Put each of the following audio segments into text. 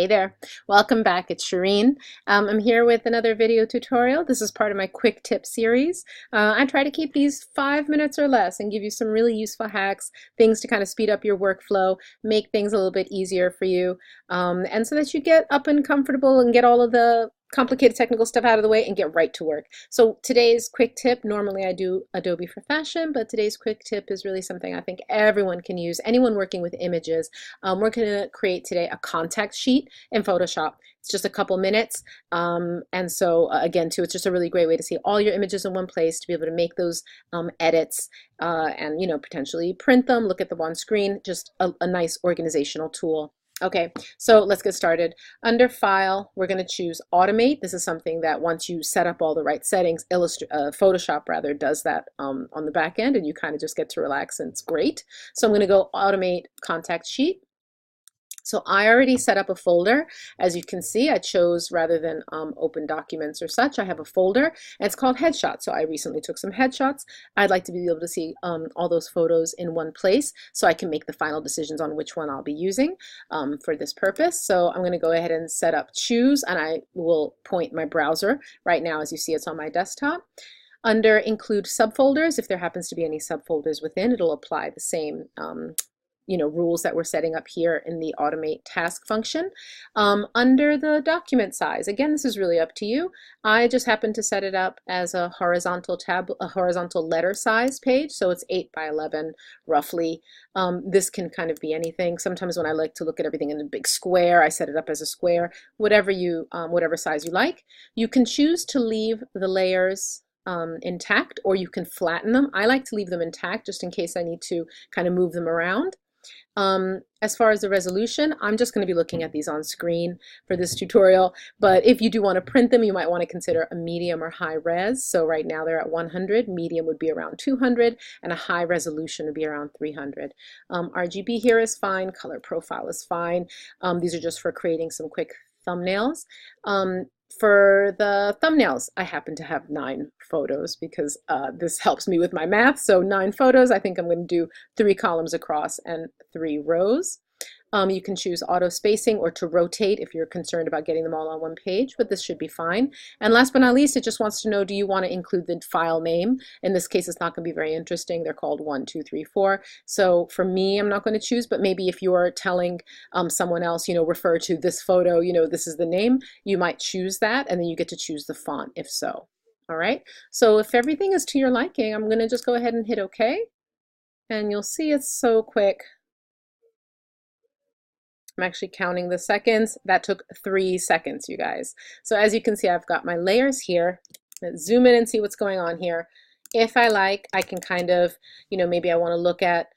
Hey there, welcome back. It's Shireen. I'm here with another video tutorial. This is part of my quick tip series. I try to keep these 5 minutes or less and give you some really useful hacks, things to kind of speed up your workflow, make things a little bit easier for you, and so that you get up and comfortable and get all of the complicated technical stuff out of the way and get right to work. So today's quick tip, normally I do Adobe for Fashion, but today's quick tip is really something I think everyone can use, anyone working with images. We're going to create today a contact sheet in Photoshop. It's just a couple minutes. And so again, too, it's just a really great way to see all your images in one place, to be able to make those edits and, potentially print them, look at them on screen, just a nice organizational tool. Okay, so let's get started. Under File, we're going to choose Automate. This is something that once you set up all the right settings, Photoshop rather does that on the back end, and you kind of just get to relax, and it's great. So I'm going to go Automate Contact Sheet. So I already set up a folder. As you can see, I chose, rather than open documents or such, I have a folder, and it's called Headshots. So I recently took some headshots. I'd like to be able to see all those photos in one place so I can make the final decisions on which one I'll be using for this purpose. So I'm going to go ahead and set up Choose, and I will point my browser. Right now, as you see, it's on my desktop. Under Include Subfolders, if there happens to be any subfolders within, it'll apply the same rules that we're setting up here in the Automate task function. Under the document size, again, this is really up to you. I just happen to set it up as a horizontal letter size page, so it's 8 by 11 roughly. This can kind of be anything. Sometimes when I like to look at everything in a big square, I set it up as a square. Whatever size you like. You can choose to leave the layers intact, or you can flatten them. I like to leave them intact just in case I need to kind of move them around. As far as the resolution, I'm just going to be looking at these on screen for this tutorial, but if you do want to print them, you might want to consider a medium or high res. So right now they're at 100, medium would be around 200, and a high resolution would be around 300. RGB here is fine, color profile is fine. These are just for creating some quick thumbnails. For the thumbnails, I happen to have 9 photos because this helps me with my math. So 9 photos. I think I'm going to do 3 columns across and 3 rows. You can choose auto spacing or to rotate if you're concerned about getting them all on one page, but this should be fine. And last but not least, it just wants to know, do you want to include the file name? In this case, it's not going to be very interesting. They're called 1, 2, 3, 4. So for me, I'm not going to choose, but maybe if you're telling someone else, refer to this photo, this is the name, you might choose that, and then you get to choose the font if so. All right, so if everything is to your liking, I'm going to just go ahead and hit OK, and you'll see it's so quick. I'm actually counting the seconds. That took 3 seconds, you guys. So as you can see, I've got my layers here. Let's zoom in and see what's going on here. If I like, I can kind of, maybe I want to look at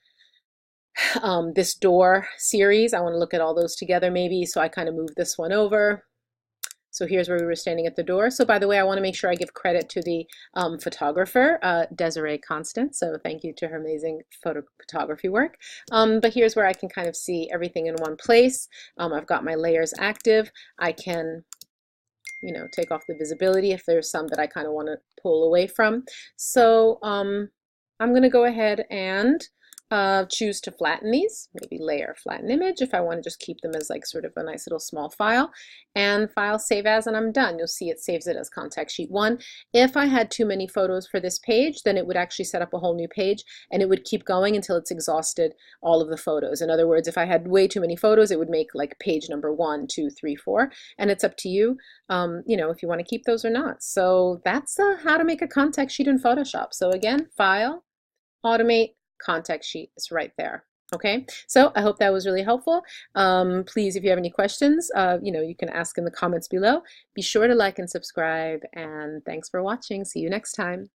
this door series. I want to look at all those together maybe. So I kind of move this one over. So here's where we were standing at the door. So by the way, I want to make sure I give credit to the photographer, Desiree Conston. So thank you to her amazing photography work. But here's where I can kind of see everything in one place. I've got my layers active. I can, take off the visibility if there's some that I kind of want to pull away from. So I'm going to go ahead and choose to flatten these, maybe layer flatten image if I want to just keep them as like sort of a nice little small file, and file save as, and I'm done. You'll see it saves it as contact sheet 1. If I had too many photos for this page, then it would actually set up a whole new page, and it would keep going until it's exhausted all of the photos. In other words, if I had way too many photos, it would make like page number 1, 2, 3, 4, and it's up to you, if you want to keep those or not. So that's how to make a contact sheet in Photoshop. So again, File, Automate, Contact sheet is right there. Okay, so I hope that was really helpful. Please, if you have any questions, you can ask in the comments below. Be sure to like and subscribe, and thanks for watching. See you next time.